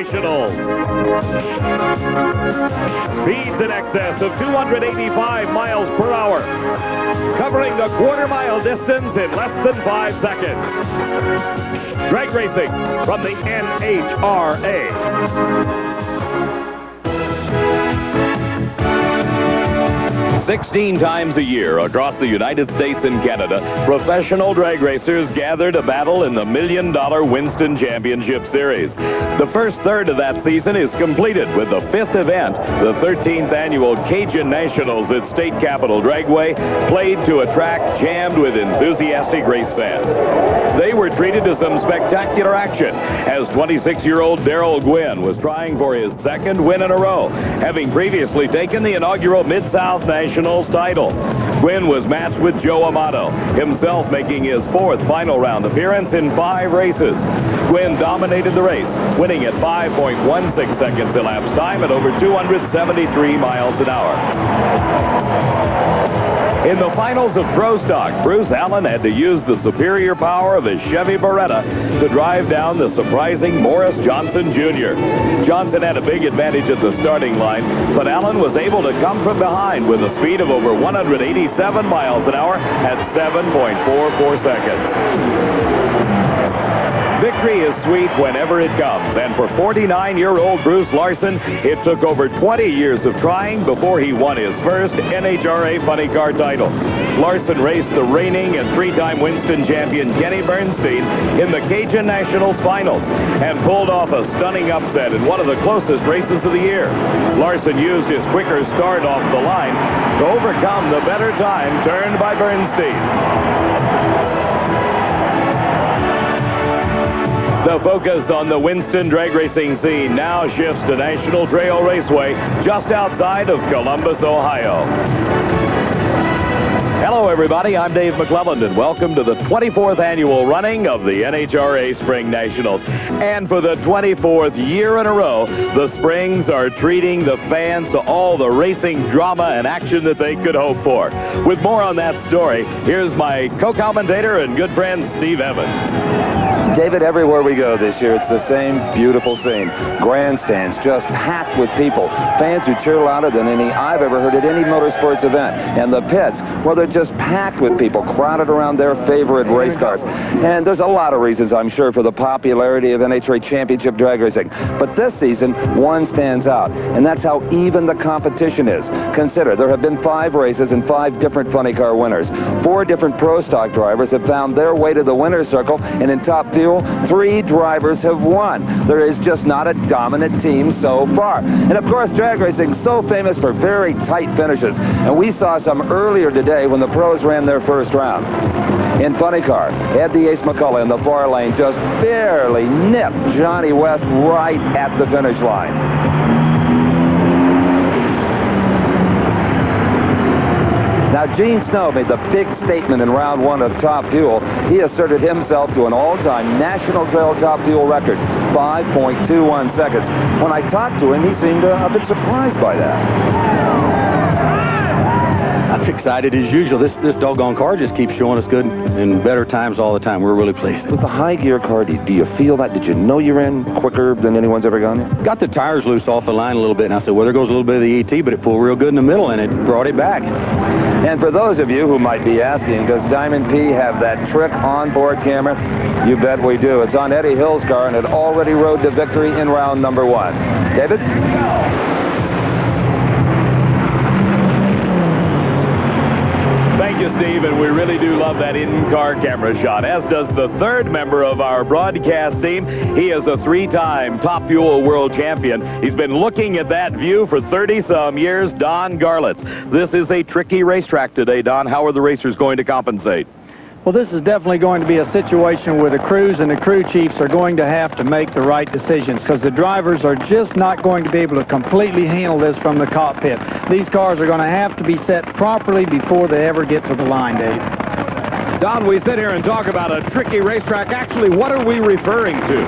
Springnationals. Speeds in excess of 285 miles per hour, covering the quarter-mile distance in less than 5 seconds. Drag racing from the NHRA. 16 times a year across the United States and Canada, professional drag racers gather to battle in the $1 million Winston Championship Series. The first third of that season is completed with the 5th event, the 13th annual Cajun Nationals at State Capitol Dragway, played to a track jammed with enthusiastic race fans. They were treated to some spectacular action as 26-year-old Darrell Gwynn was trying for his second win in a row, having previously taken the inaugural Mid-South Nationals title. Gwynn was matched with Joe Amato, himself making his 4th final round appearance in 5 races. Gwynn dominated the race, winning at 5.16 seconds elapsed time at over 273 miles an hour. In the finals of Pro Stock, Bruce Allen had to use the superior power of his Chevy Beretta to drive down the surprising Morris Johnson Jr. Johnson had a big advantage at the starting line, but Allen was able to come from behind with a speed of over 187 miles an hour at 7.44 seconds. Victory is sweet whenever it comes, and for 49-year-old Bruce Larson, it took over 20 years of trying before he won his first NHRA funny car title. Larson raced the reigning and 3-time Winston champion Kenny Bernstein in the Cajun Nationals finals and pulled off a stunning upset in one of the closest races of the year. Larson used his quicker start off the line to overcome the better time turned by Bernstein. The focus on the Winston drag racing scene now shifts to National Trail Raceway just outside of Columbus, Ohio. Hello, everybody. I'm Dave McClelland, and welcome to the 24th annual running of the NHRA Springnationals. And for the 24th year in a row, the Springs are treating the fans to all the racing drama and action that they could hope for. With more on that story, here's my co-commentator and good friend, Steve Evans. David, everywhere we go this year, it's the same beautiful scene. Grandstands just packed with people. Fans who cheer louder than any I've ever heard at any motorsports event. And the pits, well, they're just packed with people crowded around their favorite race cars. And there's a lot of reasons, I'm sure, for the popularity of NHRA Championship drag racing. But this season, one stands out, and that's how even the competition is. Consider, there have been 5 races and 5 different funny car winners. 4 different Pro Stock drivers have found their way to the winner's circle, and in Top Fuel, 3 drivers have won. There is just not a dominant team so far. And of course, drag racing is so famous for very tight finishes. And we saw some earlier today when the pros ran their first round. In funny car, Ed the Ace McClelland in the far lane just barely nipped Johnny West right at the finish line. Now, Gene Snow made the big statement in round 1 of Top Fuel. He asserted himself to an all-time National Trail Top Fuel record, 5.21 seconds. When I talked to him, he seemed a bit surprised by that. I'm excited as usual. This doggone car just keeps showing us good and better times all the time. We're really pleased. With the high gear car, do you feel that? Did you know you're in quicker than anyone's ever gone in? Got the tires loose off the line a little bit, and I said, well, there goes a little bit of the ET, but it pulled real good in the middle, and it brought it back. And for those of you who might be asking, does Diamond P have that trick onboard camera? You bet we do. It's on Eddie Hill's car, and it already rode to victory in round number 1. David? Thank you, Steve, and we really do love that in-car camera shot, as does the 3rd member of our broadcast team. He is a 3-time Top Fuel World Champion. He's been looking at that view for 30-some years, Don Garlits. This is a tricky racetrack today, Don. How are the racers going to compensate? Well, this is definitely going to be a situation where the crews and the crew chiefs are going to have to make the right decisions, because the drivers are just not going to be able to completely handle this from the cockpit. These cars are going to have to be set properly before they ever get to the line, Dave. Don, we sit here and talk about a tricky racetrack. Actually, what are we referring to?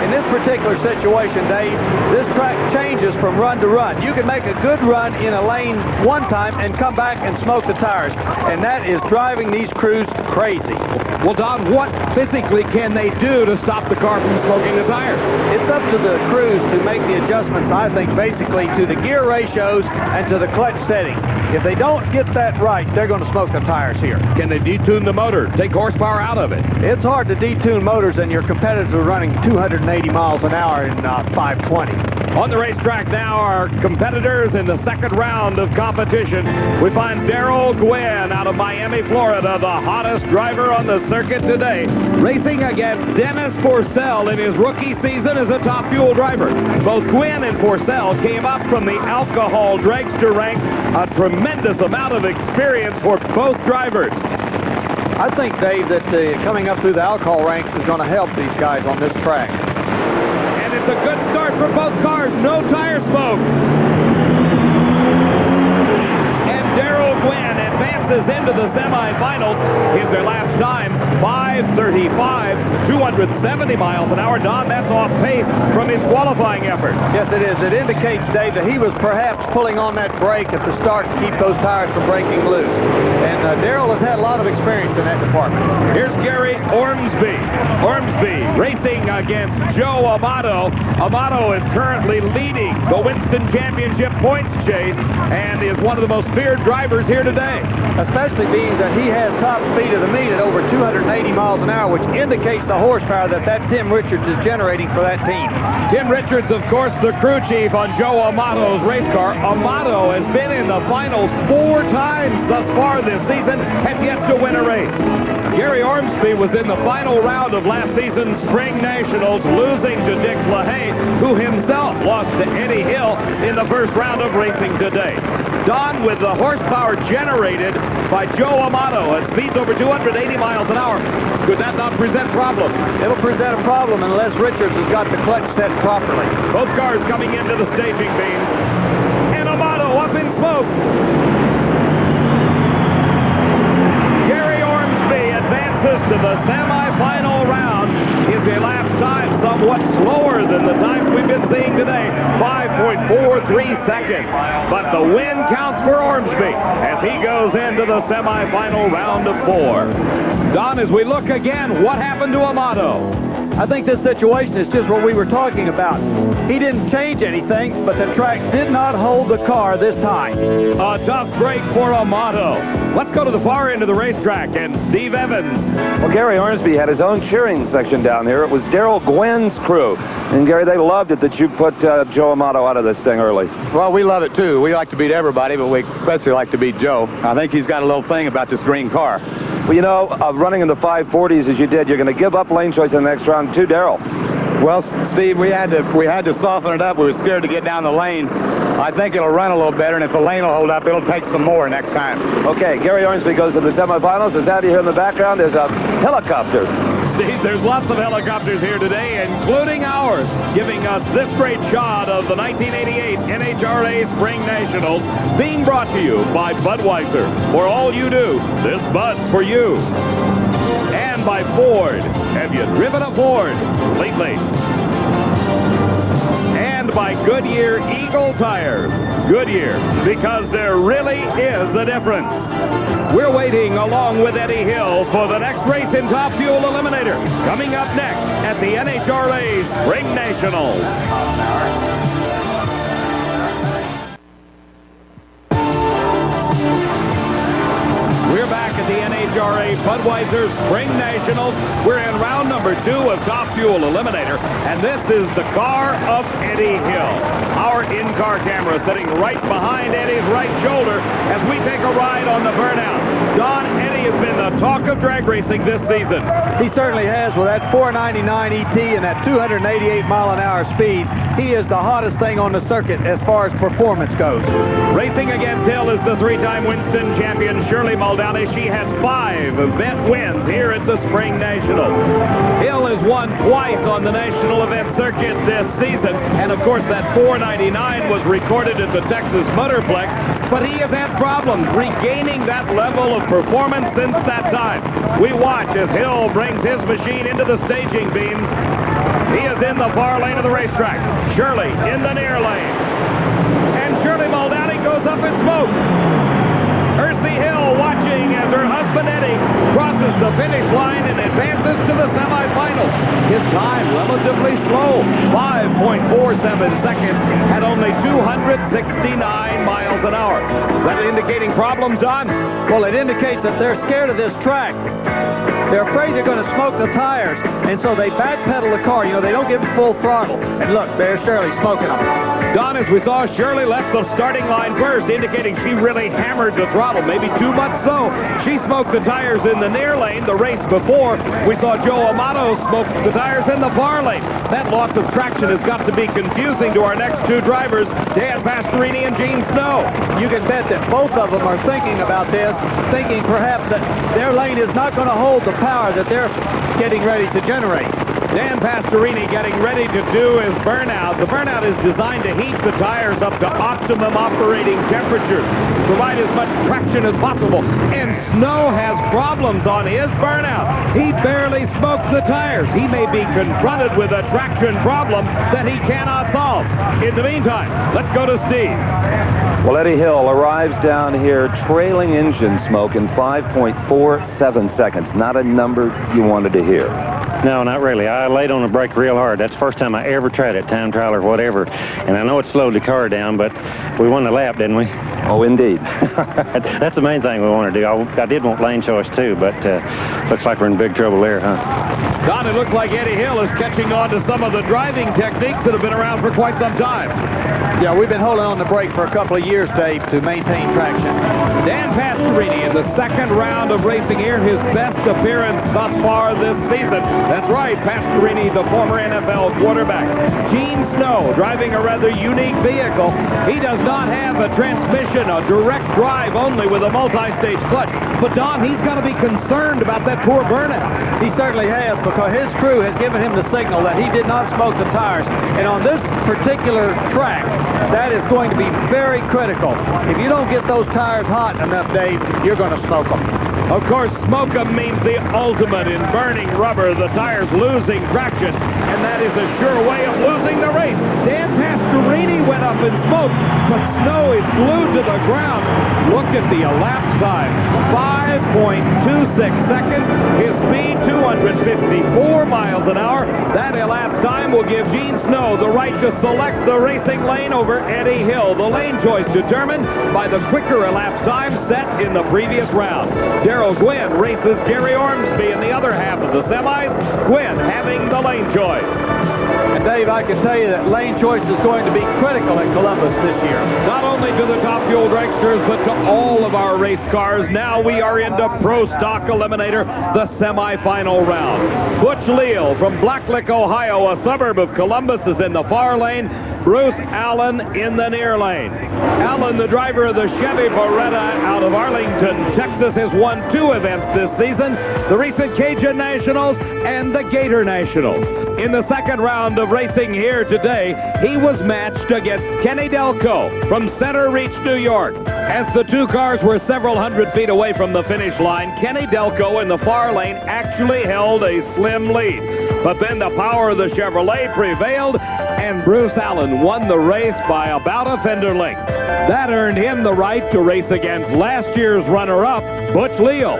In this particular situation, Dave, this track changes from run to run. You can make a good run in a lane one time and come back and smoke the tires, and that is driving these crews crazy. Well, Don, what physically can they do to stop the car from smoking the tires? It's up to the crews to make the adjustments, I think, basically to the gear ratios and to the clutch settings. If they don't get that right, they're going to smoke the tires here. Can they detune the motor, take horsepower out of it? It's hard to detune motors, and your competitors are running 280 miles an hour in 520. On the racetrack now, our competitors in the second round of competition. We find Darrell Gwynn out of Miami, Florida, the hottest driver on the circuit today, racing against Dennis Forcell in his rookie season as a top fuel driver. Both Gwynn and Forcell came up from the alcohol dragster ranks, a tremendous amount of experience for both drivers. I think, Dave, that coming up through the alcohol ranks is going to help these guys on this track. And it's a good start for both cars. No tire smoke. And Darrell Gwynn advances into the semifinals. Here's their lap time, 5:35, 270 miles an hour. Don, that's off pace from his qualifying effort. Yes, it is. It indicates, Dave, that he was perhaps pulling on that brake at the start to keep those tires from breaking loose. And Darrell has had a lot of experience in that department. Here's Gary Ormsby. Ormsby racing against Joe Amato. Amato is currently leading the Winston Championship points chase and is one of the most feared drivers here today. Especially being that he has top speed of the meet at over 280 miles an hour, which indicates the horsepower that Tim Richards is generating for that team. Tim Richards, of course, the crew chief on Joe Amato's race car. Amato has been in the finals 4 times thus far this season, has yet to win a race. Gary Ormsby was in the final round of last season's Spring Nationals, losing to Dick LaHaye, who himself lost to Eddie Hill in the first round of racing today. Don, with the horsepower generated by Joe Amato at speeds over 280 miles an hour, could that not present problems? It'll present a problem unless Richards has got the clutch set properly. Both cars coming into the staging beam. And Amato up in smoke. Gary Ormsby advances to the semifinal round. His elapsed time somewhat slower than the times we've been seeing today, 5.43 seconds. But the win counts for Ormsby as he goes into the semifinal round of 4. Don, as we look again, what happened to Amato? I think this situation is just what we were talking about. He didn't change anything, but the track did not hold the car this time. A tough break for Amato. Let's go to the far end of the racetrack and Steve Evans. Well, Gary Ormsby had his own cheering section down here. It was Darrell Gwynn's crew. And, Gary, they loved it that you put Joe Amato out of this thing early. Well, we love it, too. We like to beat everybody, but we especially like to beat Joe. I think he's got a little thing about this green car. Well, you know, running in the 540s as you did, you're going to give up lane choice in the next round to Darrell. Well, Steve, we had to soften it up. We were scared to get down the lane. I think it'll run a little better, and if the lane will hold up, it'll take some more next time. Okay, Gary Ormsby goes to the semifinals. As out here in the background, there's a helicopter. Steve, there's lots of helicopters here today, including ours, giving us this great shot of the 1988 NHRA Spring Nationals, being brought to you by Budweiser. For all you do, this Bud's for you. And by Ford. Have you driven a Ford lately? And by Goodyear Eagle Tires. Goodyear, because there really is a difference. We're waiting along with Eddie Hill for the next race in Top Fuel Eliminator. Coming up next at the NHRA Spring Nationals. We're back at the NHRA Budweiser Spring Nationals. We're in round number 2 of Top Fuel Eliminator, and this is the car of Eddie Hill. Our in-car camera sitting right behind Eddie's right shoulder as we take a ride on the burnout. Don, Eddie has been the talk of drag racing this season. He certainly has. With that 499 ET and that 288 mile an hour speed, he is the hottest thing on the circuit as far as performance goes. Racing against Hill is the 3-time Winston champion Shirley Muldowney. She has 5 event wins here at the Spring Nationals. Hill has won twice on the national event circuit this season, and of course that 499 was recorded at the Texas Motorplex, but he has had problems regaining that level of performance since that time. We watch as Hill brings his machine into the staging beams. He is in the far lane of the racetrack. Shirley in the near lane. And Shirley Muldowney goes up in smoke. Percy Hill watching as her husband Eddie crosses the finish line and advances to the semifinals. His time relatively slow, 5.47 seconds at only 269 miles an hour. Is that indicating problems, Don? Well, it indicates that they're scared of this track. They're afraid they're going to smoke the tires, and so they backpedal the car. You know, they don't give it full throttle. And look, there's Shirley smoking them. Don, as we saw, Shirley left the starting line first, indicating she really hammered the throttle, maybe too much so. She smoked the tires in the near lane the race before. We saw Joe Amato smoke the tires in the far lane. That loss of traction has got to be confusing to our next two drivers, Dan Pastorini and Gene Snow. You can bet that both of them are thinking about this, thinking perhaps that their lane is not going to hold the power that they're getting ready to generate. Dan Pastorini getting ready to do his burnout. The burnout is designed to heat the tires up to optimum operating temperatures, provide as much traction as possible. And Snow has problems on his burnout. He barely smokes the tires. He may be confronted with a traction problem that he cannot solve. In the meantime, let's go to Steve. Well, Eddie Hill arrives down here trailing engine smoke in 5.47 seconds. Not a number you wanted to hear. No, not really. I laid on the brake real hard. That's the first time I ever tried it, time trial or whatever. And I know it slowed the car down, but we won the lap, didn't we? Oh, indeed. That's the main thing we want to do. I did want lane choice, too, but looks like we're in big trouble there, huh? Don, it looks like Eddie Hill is catching on to some of the driving techniques that have been around for quite some time. Yeah, we've been holding on the brake for a couple of years, Dave, to maintain traction. Dan Pastorini in the second round of racing here, his best appearance thus far this season. That's right, Pastorini, the former NFL quarterback. Gene Snow driving a rather unique vehicle. He does not have a transmission, a direct drive only with a multi-stage clutch. But Don, he's got to be concerned about that poor burnout. He certainly has, because his crew has given him the signal that he did not smoke the tires. And on this particular track, that is going to be very critical. If you don't get those tires hot enough, Dave, you're going to smoke them. Of course, smoke 'em means the ultimate in burning rubber, the tires losing traction, and that is a sure way of losing the race. Dan Pastorini went up in smoke, but Snow is glued to the ground. Look at the elapsed time, 5.26 seconds. His speed, 254 miles an hour. That elapsed time will give Gene Snow the right to select the racing lane over Eddie Hill. The lane choice determined by the quicker elapsed time set in the previous round. Darrell Gwynn races Gary Ormsby in the other half of the semis. Gwynn having the lane choice. And Dave, I can tell you that lane choice is going to be critical at Columbus this year. Not only to the Top Fuel dragsters, but to all of our race cars. Now we are into Pro Stock Eliminator, the semifinal round. Butch Leal from Blacklick, Ohio, a suburb of Columbus, is in the far lane. Bruce Allen in the near lane. Allen, the driver of the Chevy Beretta out of Arlington, Texas, has won 2 events this season, the recent Cajun Nationals and the Gator Nationals. In the second round of racing here today, he was matched against Kenny Delco from Center Reach, New York. As the two cars were several hundred feet away from the finish line, Kenny Delco in the far lane actually held a slim lead. But then the power of the Chevrolet prevailed, and Bruce Allen won the race by about a fender length. That earned him the right to race against last year's runner-up, Butch Leal,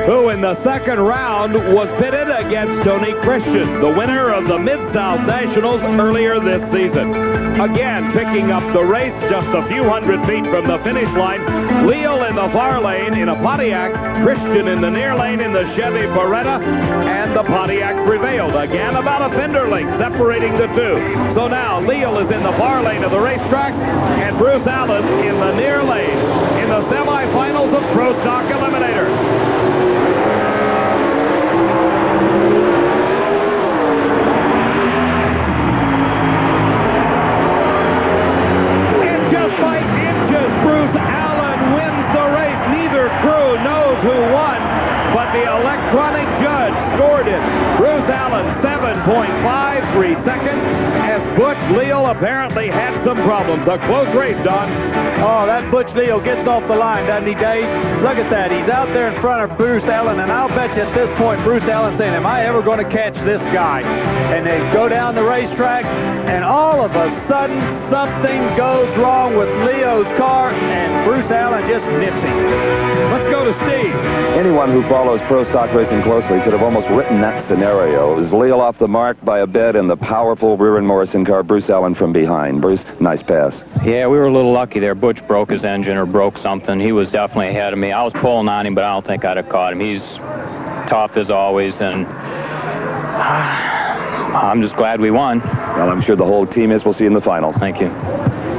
who in the second round was pitted against Tony Christian, the winner of the Mid-South Nationals earlier this season. Again, picking up the race just a few hundred feet from the finish line, Leal in the far lane in a Pontiac, Christian in the near lane in the Chevy Beretta, and the Pontiac prevailed. Again, about a fender length separating the two. So now Leal is in the far lane of the racetrack, and Bruce Allen in the near lane in the semifinals of Pro Stock Eliminator. Who won, but the electronic judge scored it. Bruce Allen, 7.53 seconds, as Butch Butch Leal apparently had some problems. A close race, Don. Oh, that Butch Leal gets off the line, doesn't he, Dave? Look at that. He's out there in front of Bruce Allen, and I'll bet you at this point, Bruce Allen saying, am I ever going to catch this guy? And they go down the racetrack, and all of a sudden, something goes wrong with Leo's car, and Bruce Allen just nips him. Let's go to Steve. Anyone who follows pro stock racing closely could have almost written that scenario. It was Leal off the mark by a bit and the powerful rear-end Morrison car, Bruce Allen from behind. Bruce, nice pass. Yeah, we were a little lucky there. Butch broke his engine or broke something. He was definitely ahead of me. I was pulling on him, but I don't think I'd have caught him. He's tough as always, and I'm just glad we won. Well, I'm sure the whole team is. We'll see you in the finals. Thank you.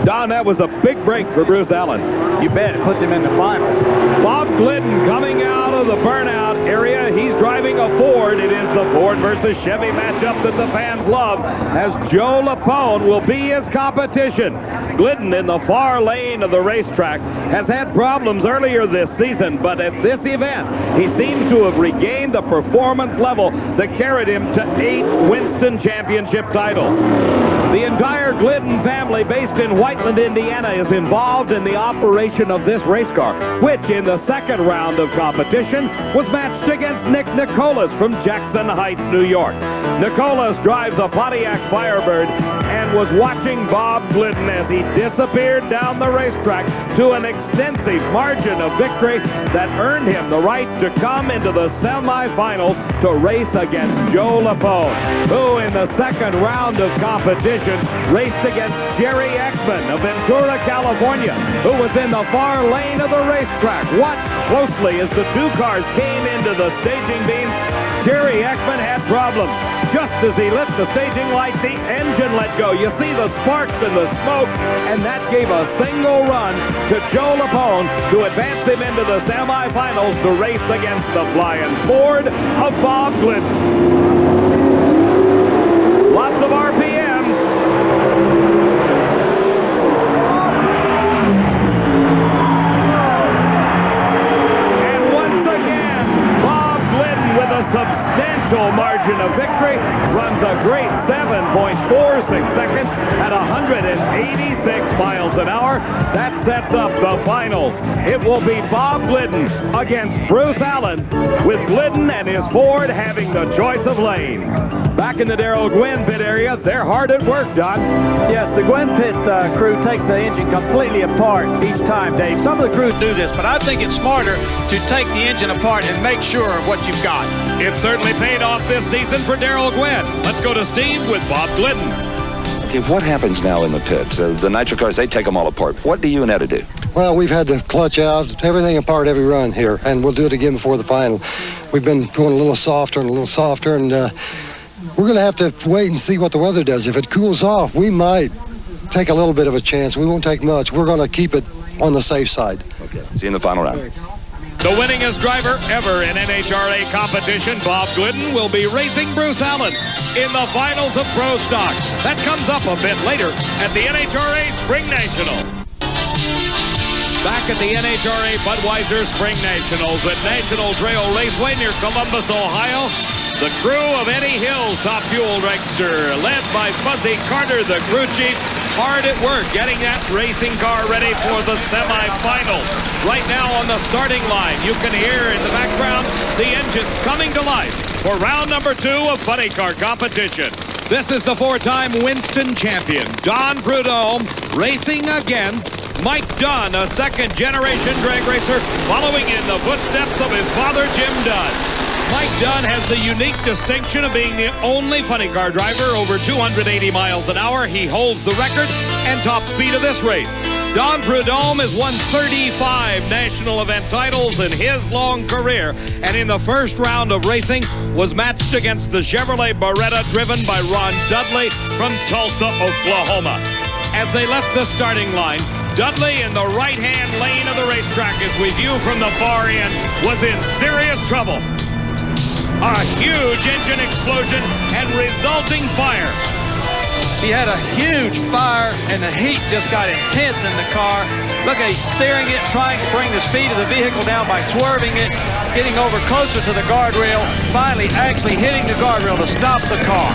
Don, that was a big break for Bruce Allen. You bet. It puts him in the finals. Bob Glidden coming out of the burnout area. He's driving a Ford. It is the Ford versus Chevy matchup that the fans love, as Joe Lapone will be his competition. Glidden in the far lane of the racetrack has had problems earlier this season, but at this event, he seems to have regained the performance level that carried him to 8 Winston Championship titles. The entire Glidden family, based in Whiteland, Indiana, is involved in the operation of this race car, which in the second round of competition was matched against Nick Nicolas from Jackson Heights, New York. Nicolas drives a Pontiac Firebird and was watching Bob Glidden as he disappeared down the racetrack to an extensive margin of victory that earned him the right to come into the semifinals to race against Joe Lapone, who in the second round of competition raced against Jerry Ekman of Ventura, California, who was in the far lane of the racetrack. Watch closely as the two cars came into the staging beams. Jerry Ekman had problems. Just as he lit the staging light, the engine let go. You see the sparks and the smoke, and that gave a single run to Joe Lapone to advance him into the semifinals to race against the flying Ford of Bob Glidden. Lots of RPMs. Substantial margin of victory, runs a great 7.46 seconds at 186 miles an hour. That sets up the finals. It will be Bob Glidden against Bruce Allen, with Glidden and his Ford having the choice of lane. Back in the Darrell Gwynn pit area, they're hard at work, Don. Yes, the Gwynn pit crew takes the engine completely apart each time, Dave. Some of the crews do this, but I think it's smarter to take the engine apart and make sure of what you've got. It certainly paid off this season for Darrell Gwynn. Let's go to Steve with Bob Glidden. Okay, what happens now in the pits? The nitro cars, they take them all apart. What do you and Etta do? Well, we've had to clutch out everything apart every run here, and we'll do it again before the final. We've been going a little softer, and we're going to have to wait and see what the weather does. If it cools off, we might take a little bit of a chance. We won't take much. We're going to keep it on the safe side. Okay. See you in the final round. The winningest driver ever in NHRA competition, Bob Glidden, will be racing Bruce Allen in the finals of Pro Stock. That comes up a bit later at the NHRA Springnationals. Back at the NHRA Budweiser Springnationals at National Trail Raceway near Columbus, Ohio, the crew of Eddie Hill's Top Fuel Dragster, led by Fuzzy Carter, the crew chief, hard at work getting that racing car ready for the semifinals. Right now on the starting line, you can hear in the background the engines coming to life for round number 2 of funny car competition. This is the 4-time Winston champion, Don Prudhomme, racing against Mike Dunn, a second-generation drag racer, following in the footsteps of his father, Jim Dunn. Mike Dunn has the unique distinction of being the only funny car driver over 280 miles an hour. He holds the record and top speed of this race. Don Prudhomme has won 35 national event titles in his long career, and in the first round of racing was matched against the Chevrolet Beretta driven by Ron Dudley from Tulsa, Oklahoma. As they left the starting line, Dudley in the right-hand lane of the racetrack, as we view from the far end, was in serious trouble. A huge engine explosion and resulting fire. He had a huge fire, and the heat just got intense in the car. Look at, he's steering it, trying to bring the speed of the vehicle down by swerving it, getting over closer to the guardrail, finally actually hitting the guardrail to stop the car.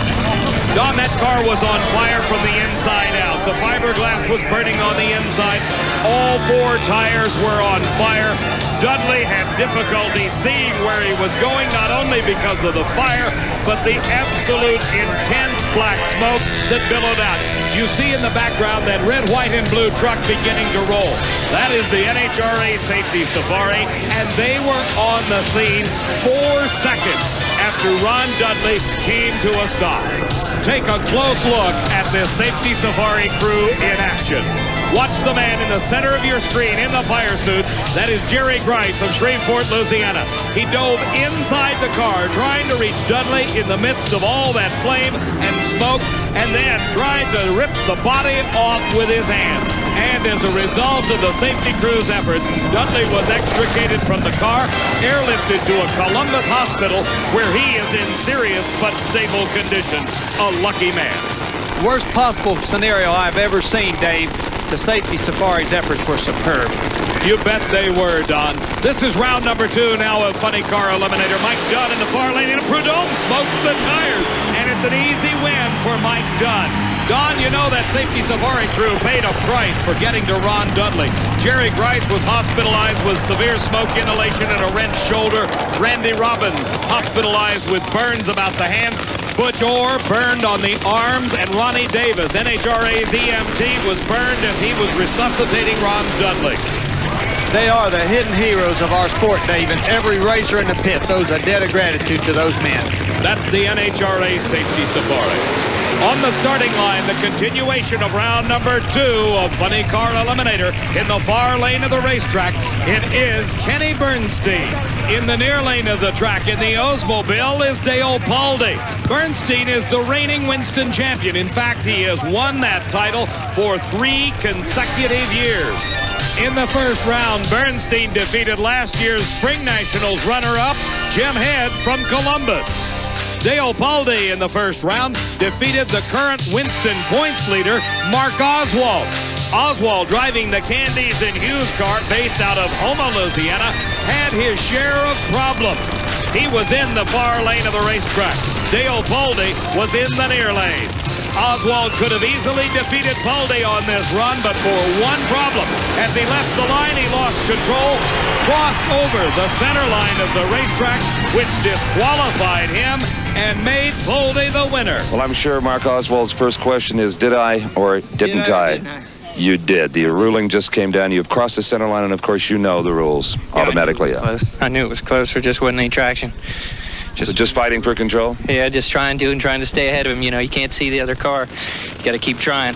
Don, that car was on fire from the inside out. The fiberglass was burning on the inside. All 4 tires were on fire. Dudley had difficulty seeing where he was going, not only because of the fire, but the absolute intense black smoke that billowed out. You see in the background that red, white, and blue truck beginning to roll. That is the NHRA Safety Safari, and they were on the scene 4 seconds after Ron Dudley came to a stop. Take a close look at this Safety Safari crew in action. Watch the man in the center of your screen in the fire suit. That is Jerry Grice of Shreveport, Louisiana. He dove inside the car trying to reach Dudley in the midst of all that flame and smoke, and then tried to rip the body off with his hands. And as a result of the safety crew's efforts, Dudley was extricated from the car, airlifted to a Columbus hospital where he is in serious but stable condition. A lucky man. Worst possible scenario I've ever seen, Dave. The Safety Safari's efforts were superb. You bet they were, Don. This is round number 2 now of Funny Car Eliminator. Mike Dunn in the far lane, and Prudhomme smokes the tires. And it's an easy win for Mike Dunn. Don, you know that Safety Safari crew paid a price for getting to Ron Dudley. Jerry Grice was hospitalized with severe smoke inhalation and a wrenched shoulder. Randy Robbins hospitalized with burns about the hands. Butch Orr burned on the arms, and Ronnie Davis, NHRA's EMT, was burned as he was resuscitating Ron Dudley. They are the hidden heroes of our sport, Dave, and every racer in the pits owes a debt of gratitude to those men. That's the NHRA Safety Safari. On the starting line, the continuation of round number 2 of Funny Car Eliminator. In the far lane of the racetrack, it is Kenny Bernstein. In the near lane of the track, in the Oldsmobile, is Dale Paldy. Bernstein is the reigning Winston champion. In fact, he has won that title for 3 consecutive years. In the first round, Bernstein defeated last year's Springnationals runner-up, Jim Head from Columbus. Dale Paldy in the first round defeated the current Winston points leader, Mark Oswald. Oswald, driving the Candies and Hughes car based out of Houma, Louisiana, had his share of problems. He was in the far lane of the racetrack. Dale Paldy was in the near lane. Oswald could have easily defeated Paldy on this run, but for one problem. As he left the line, he lost control, crossed over the center line of the racetrack, which disqualified him and made Paldy the winner. Well, I'm sure Mark Oswald's first question is, did I or didn't I? You did. The ruling just came down. You've crossed the center line, and of course you know the rules automatically. I knew it was close. There just wasn't any traction. Just fighting for control? Yeah, just trying to stay ahead of him. You know, you can't see the other car. You got to keep trying.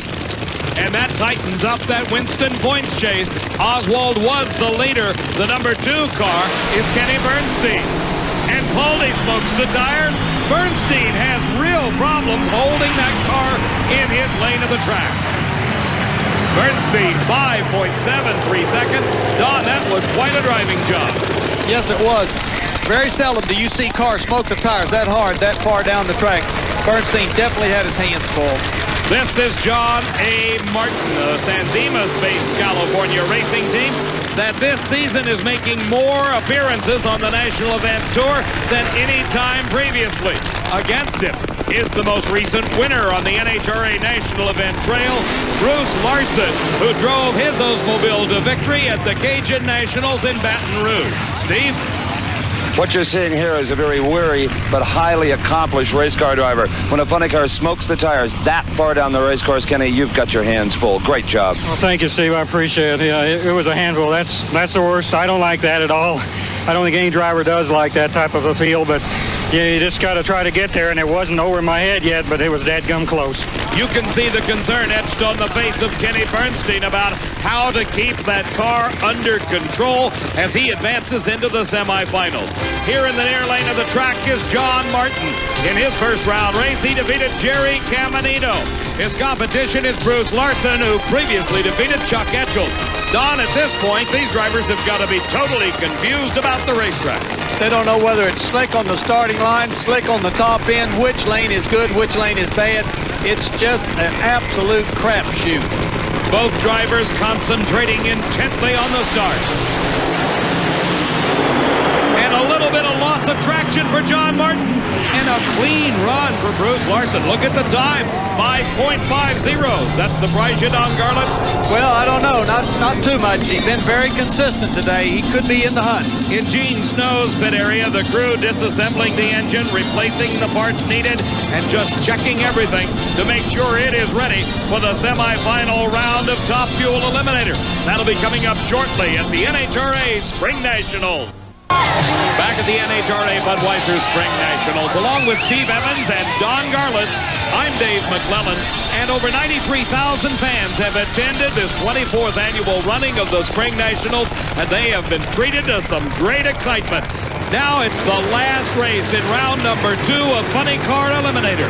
And that tightens up that Winston points chase. Oswald was the leader. The number 2 car is Kenny Bernstein. And Paldy smokes the tires. Bernstein has real problems holding that car in his lane of the track. Bernstein, 5.73 seconds. Don, that was quite a driving job. Yes, it was. Very seldom do you see cars smoke the tires that hard, that far down the track. Bernstein definitely had his hands full. This is John A. Martin, a San Dimas-based California racing team that this season is making more appearances on the National Event Tour than any time previously. Against him is the most recent winner on the NHRA National Event Trail, Bruce Larson, who drove his Oldsmobile to victory at the Cajun Nationals in Baton Rouge. Steve? What you're seeing here is a very weary but highly accomplished race car driver. When a funny car smokes the tires that far down the race course, Kenny, you've got your hands full. Great job. Well, thank you, Steve. I appreciate it. Yeah, it was a handful. That's the worst. I don't like that at all. I don't think any driver does like that type of a feel, but yeah, you just got to try to get there, and it wasn't over my head yet, but it was dadgum close. You can see the concern etched on the face of Kenny Bernstein about how to keep that car under control as he advances into the semifinals. Here in the near lane of the track is John Martin. In his first round race, he defeated Jerry Caminito. His competition is Bruce Larson, who previously defeated Chuck Etchels. Don, at this point, these drivers have got to be totally confused about the racetrack. They don't know whether it's slick on the starting line, slick on the top end, which lane is good, which lane is bad. It's just an absolute crapshoot. Both drivers concentrating intently on the start. And a little bit of loss of traction for John Martin. And a clean run for Bruce Larson. Look at the time, 5.50. That surprised you, Don Garlits? Well, I don't know, not too much. He's been very consistent today. He could be in the hunt. In Gene Snow's pit area, the crew disassembling the engine, replacing the parts needed, and just checking everything to make sure it is ready for the semifinal round of Top Fuel Eliminator. That'll be coming up shortly at the NHRA Springnationals. Back at the NHRA Budweiser Springnationals, along with Steve Evans and Don Garlits, I'm Dave McClelland, and over 93,000 fans have attended this 24th annual running of the Springnationals, and they have been treated to some great excitement. Now it's the last race in round number 2 of Funny Car Eliminator.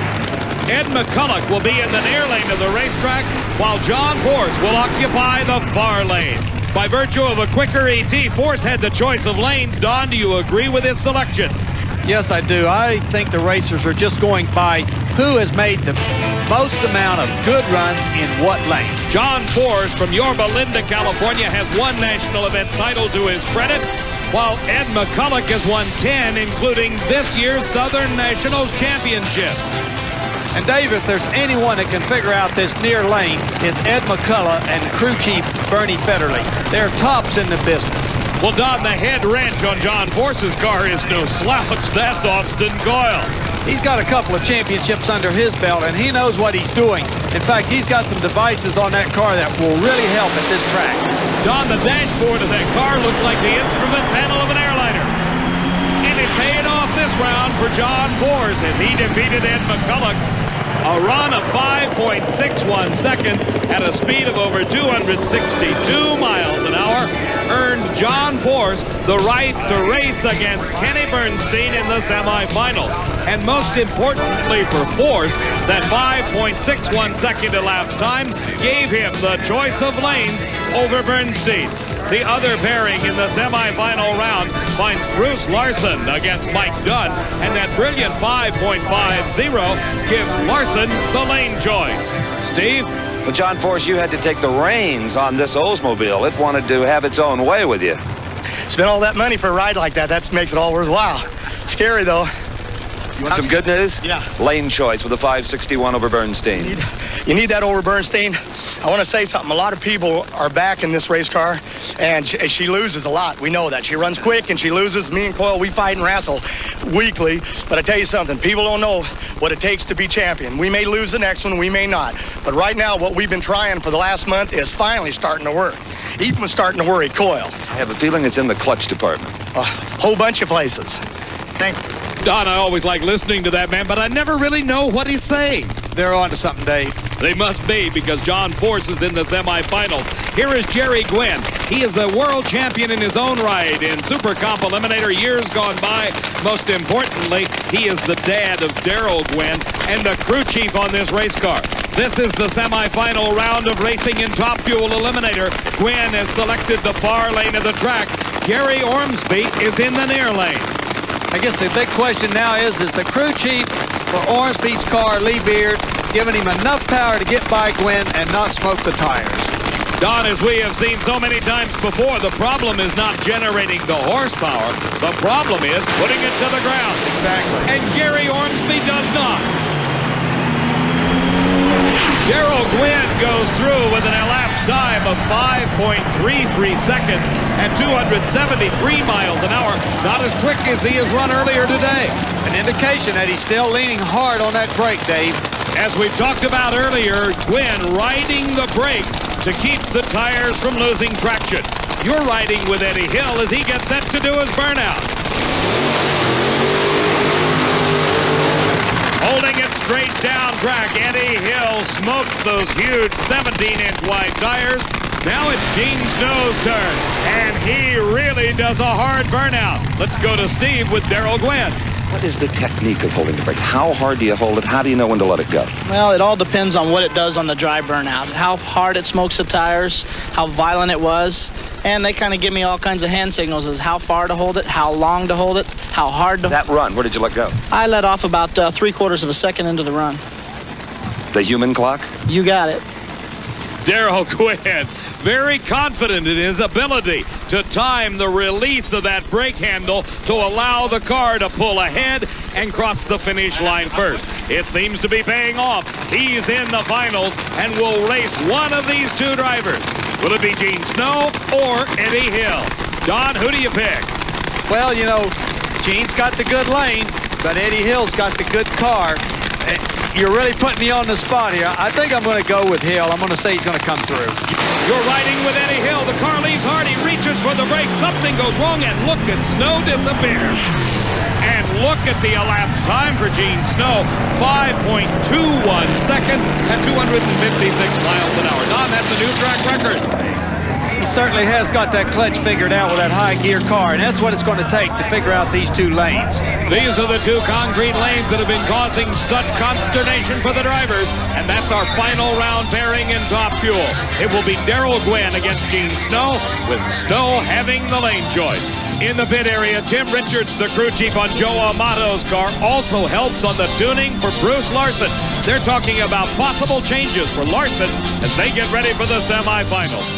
Ed McCulloch will be in the near lane of the racetrack, while John Force will occupy the far lane. By virtue of a quicker ET, Force had the choice of lanes. Don, do you agree with his selection? Yes, I do. I think the racers are just going by who has made the most amount of good runs in what lane. John Force from Yorba Linda, California, has one national event title to his credit, while Ed McCulloch has won 10, including this year's Southern Nationals Championship. And Dave, if there's anyone that can figure out this near lane, it's Ed McCulloch and crew chief Bernie Federley. They're tops in the business. Well, Don, the head wrench on John Force's car is no slouch. That's Austin Coyle. He's got a couple of championships under his belt, and he knows what he's doing. In fact, he's got some devices on that car that will really help at this track. Don, the dashboard of that car looks like the instrument panel of an airliner. And it paid off this round for John Force as he defeated Ed McCulloch. A run of 5.61 seconds at a speed of over 262 miles an hour earned John Force the right to race against Kenny Bernstein in the semifinals. And most importantly for Force, that 5.61 second elapsed time gave him the choice of lanes over Bernstein. The other pairing in the semifinal round finds Bruce Larson against Mike Dunn, and that brilliant 5.50 gives Larson the lane choice. Steve? Well, John Force, you had to take the reins on this Oldsmobile. It wanted to have its own way with you. Spend all that money for a ride like that. That makes it all worthwhile. Scary, though. You want some good news? Yeah. Lane choice with a 561 over Bernstein. You need that over Bernstein. I want to say something. A lot of people are back in this race car, and she loses a lot. We know that. She runs quick, and she loses. Me and Coyle, we fight and wrestle weekly. But I tell you something. People don't know what it takes to be champion. We may lose the next one. We may not. But right now, what we've been trying for the last month is finally starting to work. Even starting to worry Coyle. I have a feeling it's in the clutch department. A whole bunch of places. Thank you. Don, I always like listening to that man, but I never really know what he's saying. They're on to something, Dave. They must be, because John Force is in the semifinals. Here is Jerry Gwynn. He is a world champion in his own right in Super Comp Eliminator years gone by. Most importantly, he is the dad of Darrell Gwynn and the crew chief on this race car. This is the semifinal round of racing in Top Fuel Eliminator. Gwynn has selected the far lane of the track. Gary Ormsby is in the near lane. I guess the big question now is the crew chief for Ormsby's car, Lee Beard, giving him enough power to get by Gwynn and not smoke the tires? Don, as we have seen so many times before, the problem is not generating the horsepower. The problem is putting it to the ground. Exactly. And Gary Ormsby does not. Darrell Gwynn goes through with an elapsed time of 5.33 seconds at 273 miles an hour. Not as quick as he has run earlier today. An indication that he's still leaning hard on that brake, Dave. As we've talked about earlier, Gwynn riding the brakes to keep the tires from losing traction. You're riding with Eddie Hill as he gets set to do his burnout. Holding it straight down track, Eddie Hill smokes those huge 17-inch wide tires. Now it's Gene Snow's turn, and he really does a hard burnout. Let's go to Steve with Darrell Gwynn. What is the technique of holding the brake? How hard do you hold it? How do you know when to let it go? Well, it all depends on what it does on the dry burnout, how hard it smokes the tires, how violent it was, and they kind of give me all kinds of hand signals as how far to hold it, how long to hold it, how hard to hold it. That run, where did you let go? I let off about 3/4 of a second into the run. The human clock? You got it. Darrell Gwynn, very confident in his ability to time the release of that brake handle to allow the car to pull ahead and cross the finish line first. It seems to be paying off. He's in the finals and will race one of these two drivers. Will it be Gene Snow or Eddie Hill? Don, who do you pick? Well, you know, Gene's got the good lane, but Eddie Hill's got the good car. You're really putting me on the spot here. I think I'm going to go with Hill. I'm going to say he's going to come through. You're riding with Eddie Hill. The car leaves hard. He reaches for the brake. Something goes wrong, and look at Snow disappear. And look at the elapsed time for Gene Snow. 5.21 seconds at 256 miles an hour. Don, that's a new track record. He certainly has got that clutch figured out with that high gear car, and that's what it's going to take to figure out these two lanes. These are the two concrete lanes that have been causing such consternation for the drivers, and that's our final round pairing in Top Fuel. It will be Darrell Gwynn against Gene Snow, with Snow having the lane choice. In the pit area, Tim Richards, the crew chief on Joe Amato's car, also helps on the tuning for Bruce Larson. They're talking about possible changes for Larson as they get ready for the semifinals.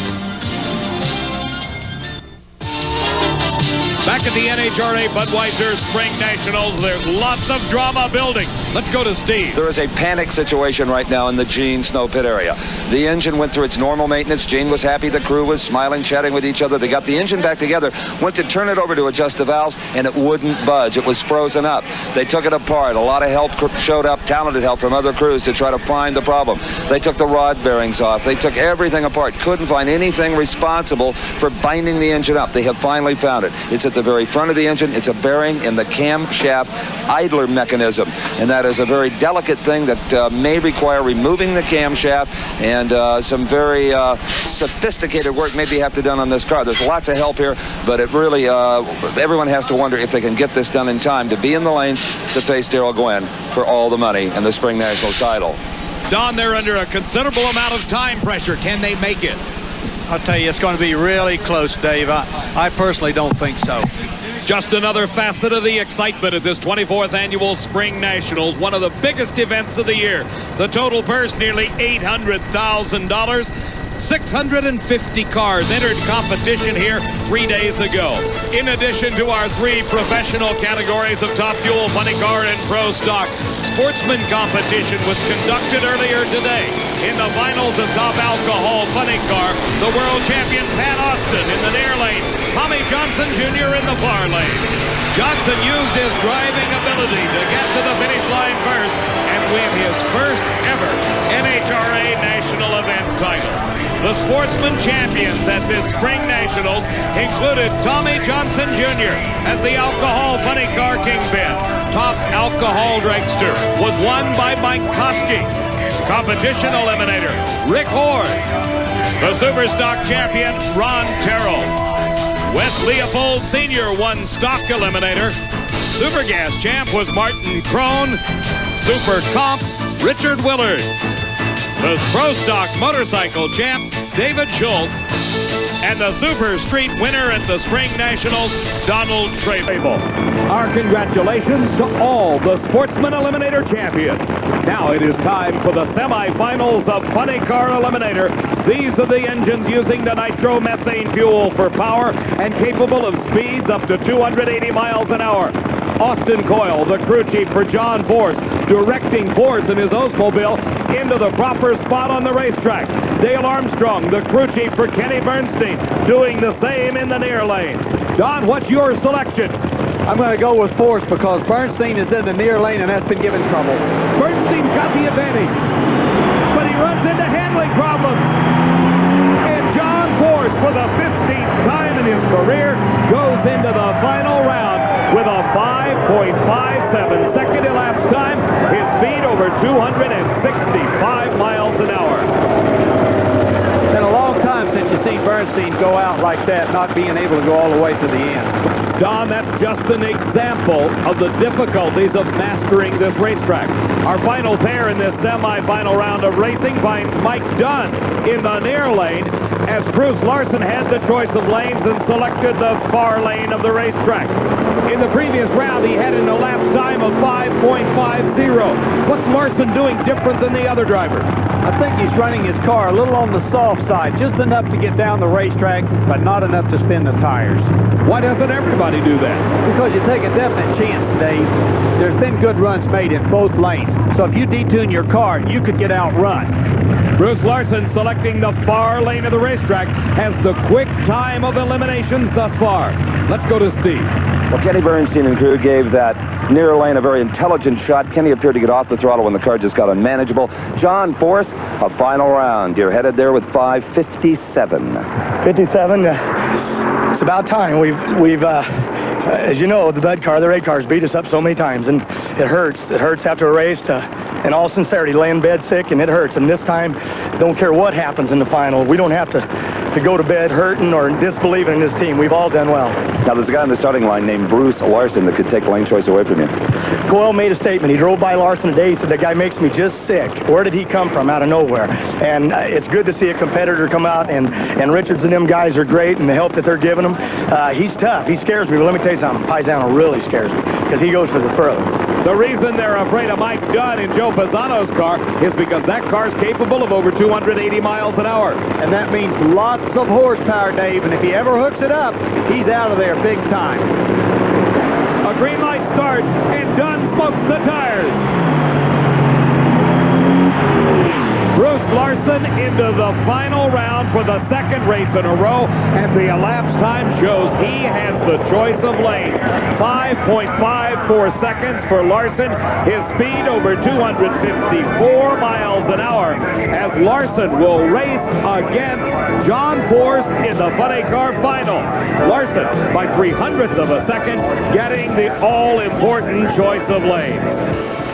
Back at the NHRA Budweiser Spring Nationals, there's lots of drama building. Let's go to Steve. There is a panic situation right now in the Gene Snow pit area. The engine went through its normal maintenance. Gene was happy. The crew was smiling, chatting with each other. They got the engine back together, went to turn it over to adjust the valves, and it wouldn't budge. It was frozen up. They took it apart. A lot of help showed up, talented help from other crews to try to find the problem. They took the rod bearings off. They took everything apart. Couldn't find anything responsible for binding the engine up. They have finally found it. It's at the very front of the engine. It's a bearing in the camshaft idler mechanism, and that is a very delicate thing that may require removing the camshaft, and some very sophisticated work maybe have to be done on this car. There's lots of help here, but it really everyone has to wonder if they can get this done in time to be in the lanes to face Darrell Gwynn for all the money and the Spring Nationals title. Don, they're under a considerable amount of time pressure. Can they make it? I'll tell you, it's going to be really close, Dave. I personally don't think so. Just another facet of the excitement at this 24th annual Spring Nationals, one of the biggest events of the year. The total purse, nearly $800,000. 650 cars entered competition here 3 days ago. In addition to our three professional categories of Top Fuel, Funny Car, and Pro Stock, sportsman competition was conducted earlier today. In the finals of Top Alcohol Funny Car, the world champion Pat Austin in the near lane, Tommy Johnson Jr. in the far lane. Johnson used his driving ability to get to the finish line first and win his first ever NHRA National Event title. The sportsman champions at this Spring Nationals included Tommy Johnson Jr. as the Alcohol Funny Car Kingpin. Top Alcohol Dragster was won by Mike Koski. Competition eliminator, Rick Horde. The Superstock champion, Ron Terrell. Wes Leopold Sr. won Stock Eliminator. Super Gas champ was Martin Crone. Super Comp, Richard Willard. The Pro Stock Motorcycle champ, David Schultz. And the Super Street winner at the Spring Nationals, Donald Trable. Our congratulations to all the Sportsman Eliminator champions. Now it is time for the semifinals of Funny Car Eliminator. These are the engines using the nitromethane fuel for power and capable of speeds up to 280 miles an hour. Austin Coyle, the crew chief for John Force, directing Force and his Oldsmobile into the proper spot on the racetrack. Dale Armstrong, the crew chief for Kenny Bernstein, doing the same in the near lane. Don, what's your selection? I'm going to go with Force because Bernstein is in the near lane and has been given trouble. Bernstein's got the advantage, but he runs into handling problems. And John Force, for the 15th time in his career, goes into the final round with a 5.57 second elapsed time, his speed over 265 miles an hour. It's been a long time since you've seen Bernstein go out like that, not being able to go all the way to the end. Don, that's just an example of the difficulties of mastering this racetrack. Our final pair in this semifinal round of racing finds Mike Dunn in the near lane as Bruce Larson had the choice of lanes and selected the far lane of the racetrack. In the previous round, he had an elapsed time of 5.50. What's Larson doing different than the other drivers? I think he's running his car a little on the soft side, just enough to get down the racetrack, but not enough to spin the tires. Why doesn't everybody do that? Because you take a definite chance, Dave. There's been good runs made in both lanes, so if you detune your car, you could get outrun. Bruce Larson, selecting the far lane of the racetrack, has the quick time of eliminations thus far. Let's go to Steve. Well, Kenny Bernstein and crew gave that near lane a very intelligent shot. Kenny appeared to get off the throttle when the car just got unmanageable. John Force, a final round. You're headed there with 5:57. 57. It's about time. We've as you know, the Bud car, the raid cars beat us up so many times, and it hurts. It hurts after a race in all sincerity, lay in bed sick, and it hurts. And this time, don't care what happens in the final. We don't have to go to bed hurting or disbelieving in this team. We've all done well. Now, there's a guy in the starting line named Bruce Larson that could take lane choice away from you. Coyle made a statement. He drove by Larson today. He said, the guy makes me just sick. Where did he come from? Out of nowhere. And it's good to see a competitor come out, and Richards and them guys are great, and the help that they're giving him. He's tough. He scares me, but let me tell you something. Paisano really scares me because he goes for the further. The reason they're afraid of Mike Dunn in Joe Pisano's car is because that car's capable of over 280 miles an hour. And that means lots of horsepower, Dave, and if he ever hooks it up, he's out of there big time. A green light start, and Dunn smokes the tires. Bruce Larson into the final round for the second race in a row, and the elapsed time shows he has the choice of lane. 5.54 seconds for Larson. His speed over 254 miles an hour as Larson will race against John Force in the funny car final. Larson, by 300ths of a second, getting the all-important choice of lane.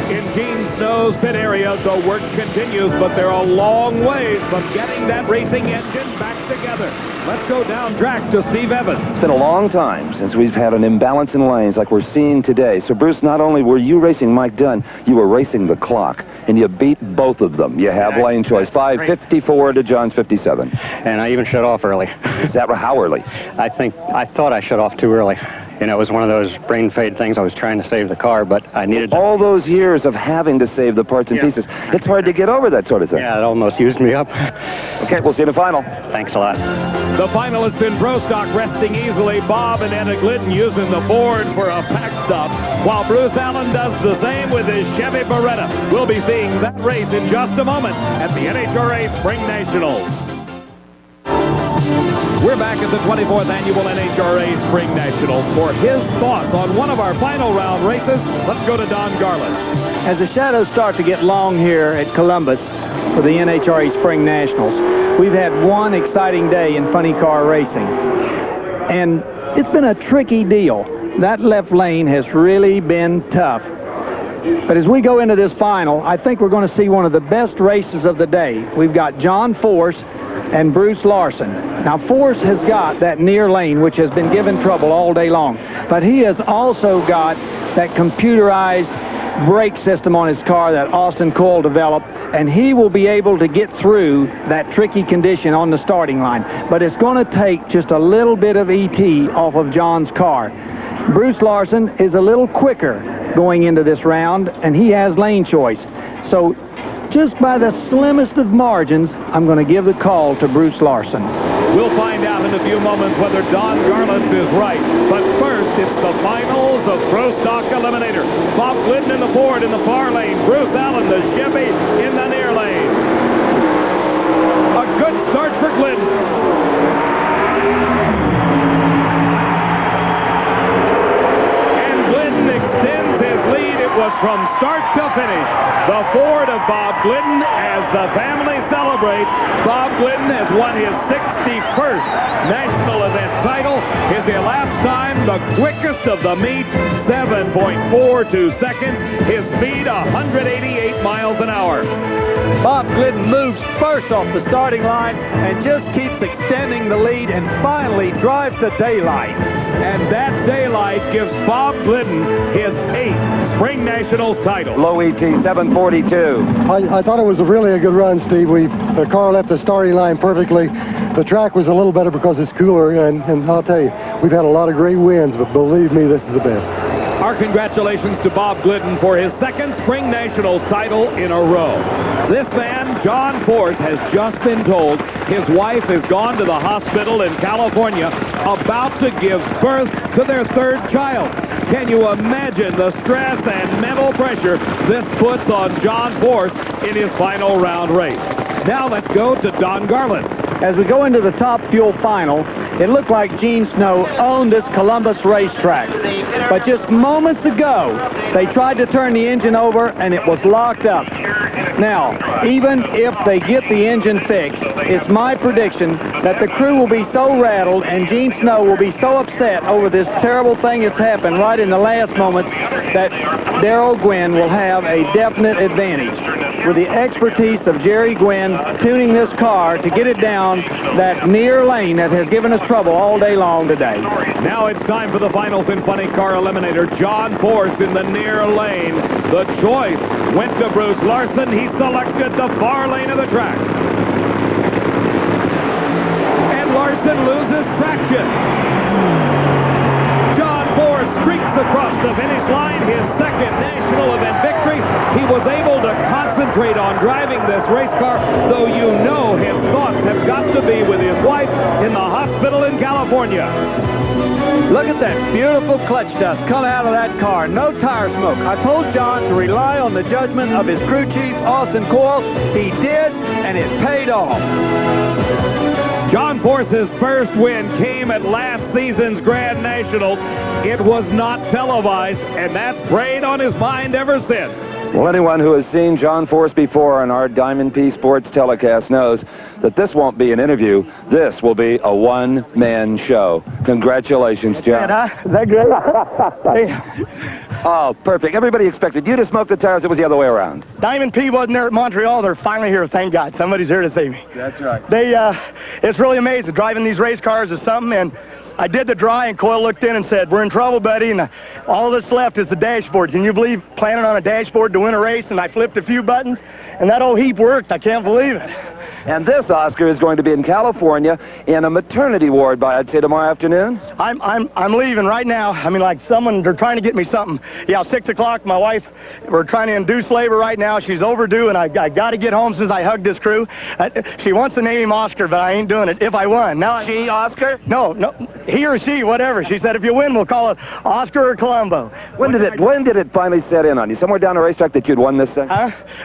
In Gene Snow's pit area, the work continues, but they're a long ways from getting that racing engine back together. Let's go down track to Steve Evans. It's been a long time since we've had an imbalance in lanes like we're seeing today. So, Bruce, not only were you racing Mike Dunn, you were racing the clock, and you beat both of them. You have lane choice. 5:54 to John's 57. And I even shut off early. Is that how early? I thought I shut off too early. You know, it was one of those brain fade things. I was trying to save the car, but I needed to... All those years of having to save the parts and pieces, it's hard to get over that sort of thing. Yeah, it almost used me up. Okay, we'll see you in the final. Thanks a lot. The finalists in Pro Stock resting easily. Bob and Etta Glidden using the board for a pack stop, while Bruce Allen does the same with his Chevy Beretta. We'll be seeing that race in just a moment at the NHRA Spring Nationals. We're back at the 24th Annual NHRA Spring Nationals. For his thoughts on one of our final round races, let's go to Don Garlits. As the shadows start to get long here at Columbus for the NHRA Spring Nationals, we've had one exciting day in funny car racing. And it's been a tricky deal. That left lane has really been tough. But as we go into this final, I think we're going to see one of the best races of the day. We've got John Force and Bruce Larson. Now, Force has got that near lane, which has been given trouble all day long. But he has also got that computerized brake system on his car that Austin Coyle developed, and he will be able to get through that tricky condition on the starting line. But it's going to take just a little bit of ET off of John's car. Bruce Larson is a little quicker going into this round, and he has lane choice. So just by the slimmest of margins, I'm going to give the call to Bruce Larson. We'll find out in a few moments whether Don Garlits is right. But first, it's the finals of Pro Stock Eliminator. Bob Glidden in the Ford in the far lane. Bruce Allen, the Chevy, in the near lane. A good start for Glidden. Extends his lead. It was from start to finish. The Ford of Bob Glidden as the family celebrates. Bob Glidden has won his 61st national event title. His elapsed time the quickest of the meet, 7.42 seconds. His speed, 188 miles an hour. Bob Glidden moves first off the starting line and just keeps extending the lead and finally drives the daylight. And that daylight gives Bob Glidden his 8th Spring Nationals title. Low ET, 742. I thought it was really a good run, Steve. The car left the starting line perfectly. The track was a little better because it's cooler, and I'll tell you, we've had a lot of great wins, but believe me, this is the best. Our congratulations to Bob Glidden for his 2nd Spring Nationals title in a row. This man, John Force, has just been told his wife has gone to the hospital in California about to give birth to their 3rd child. Can you imagine the stress and mental pressure this puts on John Force in his final round race? Now let's go to Don Garlits. As we go into the Top Fuel final, it looked like Gene Snow owned this Columbus racetrack. But just moments ago, they tried to turn the engine over and it was locked up. Now, even if they get the engine fixed, it's my prediction that the crew will be so rattled and Gene Snow will be so upset over this terrible thing that's happened right in the last moments that Darrell Gwynn will have a definite advantage. With the expertise of Jerry Gwynn tuning this car to get it down that near lane that has given us trouble all day long today. Now it's time for the finals in Funny Car Eliminator. John Force in the near lane. The choice went to Bruce Larson. He selected the far lane of the track. And Larson loses traction. John Force streaks across the finish line, his 2nd national event victory. He was able to concentrate on driving this race car, though you know his thoughts have got to be with his wife in the hospital in California. Look at that beautiful clutch dust come out of that car. No tire smoke. I told John to rely on the judgment of his crew chief, Austin Coyle. He did, and it paid off. John Force's first win came at last season's Grand Nationals. It was not televised, and that's preyed on his mind ever since. Well, anyone who has seen John Force before on our Diamond P Sports telecast knows that this won't be an interview. This will be a one-man show. Congratulations, John. Is that good? Oh, perfect. Everybody expected you to smoke the tires. It was the other way around. Diamond P wasn't there at Montreal. They're finally here, thank God. Somebody's here to save me. That's right. It's really amazing. Driving these race cars is something, and I did the dry, and Coyle looked in and said, "We're in trouble, buddy, and all that's left is the dashboard. Can you believe planning on a dashboard to win a race?" And I flipped a few buttons, and that old heap worked. I can't believe it. And this Oscar is going to be in California in a maternity ward by, I'd say, tomorrow afternoon. I'm leaving right now. I mean, like they're trying to get me something. Yeah, 6 o'clock. My wife, we're trying to induce labor right now. She's overdue, and I got to get home since I hugged this crew. She wants to name him Oscar, but I ain't doing it if I won. Now, She, Oscar? No, he or she, whatever. She said if you win, we'll call it Oscar or Colombo. When did it finally set in on you? Somewhere down the racetrack that you'd won this thing?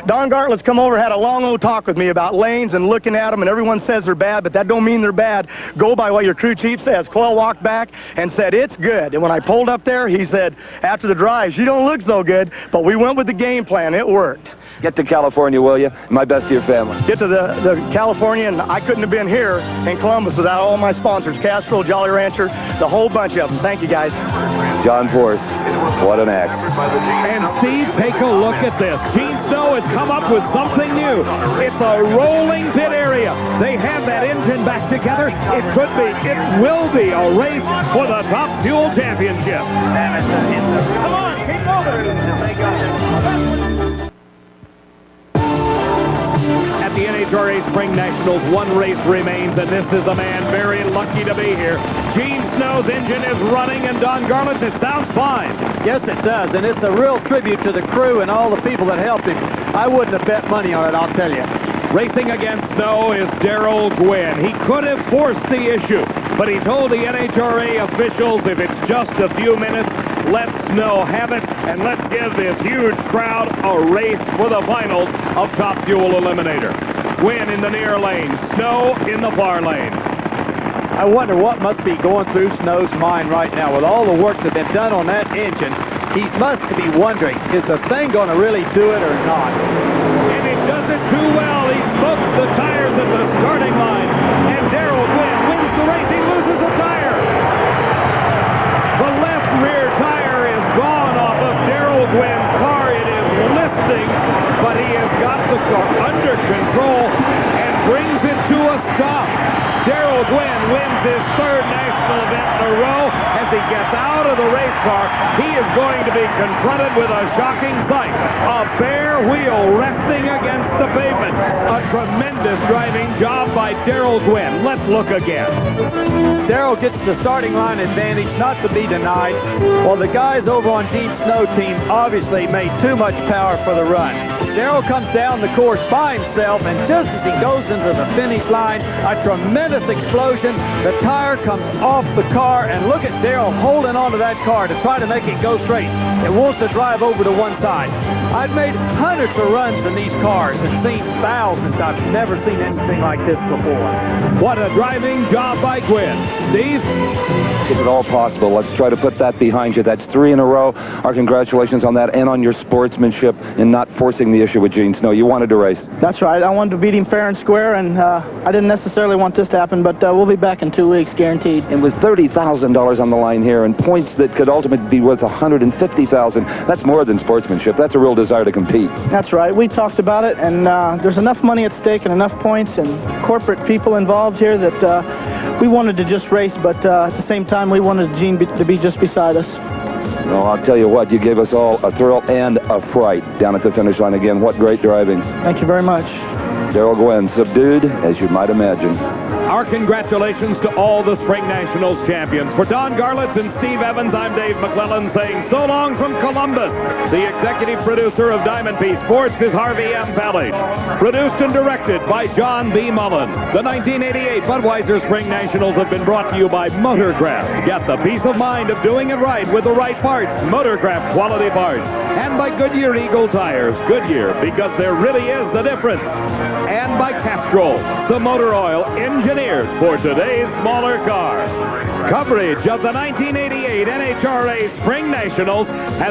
Don Garlits come over, had a long old talk with me about lanes and looking at them, and everyone says they're bad, but that don't mean they're bad. Go by what your crew chief says. Coyle walked back and said, "It's good." And when I pulled up there, he said, after the drive, "You don't look so good," but we went with the game plan. It worked. Get to California, will you? My best to your family. Get to the California, and I couldn't have been here in Columbus without all my sponsors, Castrol, Jolly Rancher, the whole bunch of them. Thank you, guys. John Force, what an act. And Steve, take a look at this. Gene Snow has come up with something new. It's a rolling pit area. They have that engine back together. It will be a race for the Top Fuel Championship. Come on, keep moving. At the NHRA Spring Nationals, one race remains, and this is a man very lucky to be here. Gene Snow's engine is running, and Don Garlits, it sounds fine. Yes, it does, and it's a real tribute to the crew and all the people that helped him. I wouldn't have bet money on it, I'll tell you. Racing against Snow is Darrell Gwynn. He could have forced the issue, but he told the NHRA officials if it's just a few minutes, let Snow have it, and let's give this huge crowd a race for the finals of Top Fuel Eliminator. Gwynn in the near lane, Snow in the far lane. I wonder what must be going through Snow's mind right now with all the work that's been done on that engine. He must be wondering, is the thing going to really do it or not? And it does it too well. He smokes the tires at the starting line, and Darrell Gwynn wins the race. He loses the tire. The Darrell Gwynn wins his third national event in a row. As he gets out of the race car, he is going to be confronted with a shocking sight. A bare wheel resting against the pavement. A tremendous driving job by Darrell Gwynn. Let's look again. Darrell gets the starting line advantage, not to be denied, while the guys over on Deep Snow Team obviously made too much power for the run. Darrell comes down the course by himself, and just as he goes into the finish line, a tremendous explosion. The tire comes off the car, and look at Darrell holding onto that car to try to make it go straight. It wants to drive over to one side. I've made hundreds of runs in these cars and seen thousands. I've never seen anything like this before. What a driving job by Gwynn. Steve? Is it all possible? Let's try to put that behind you. That's 3 in a row. Our congratulations on that and on your sportsmanship in not forcing the issue with Gene Snow. You wanted to race. That's right. I wanted to beat him fair and square, and I didn't necessarily want this to happen, but we'll be back in 2 weeks, guaranteed. And with $30,000 on the line here and points that could ultimately be worth $150,000, that's more than sportsmanship. That's a real desire to compete. That's right. We talked about it, and there's enough money at stake and enough points and corporate people involved here that we wanted to just race, but at the same time, we wanted Gene to be just beside us. Well, I'll tell you what, you gave us all a thrill and a fright down at the finish line again. What great driving. Thank you very much. Darrell Gwynn, subdued, as you might imagine. Our congratulations to all the Spring Nationals champions. For Don Garlits and Steve Evans, I'm Dave McClelland saying so long from Columbus. The executive producer of Diamond P Sports is Harvey M. Pallage. Produced and directed by John B. Mullen. The 1988 Budweiser Spring Nationals have been brought to you by Motorcraft. Get the peace of mind of doing it right with the right parts. Motorcraft quality parts. And by Goodyear Eagle Tires. Goodyear, because there really is the difference. And by Castrol, the motor oil engineered for today's smaller car. Coverage of the 1988 NHRA Spring Nationals has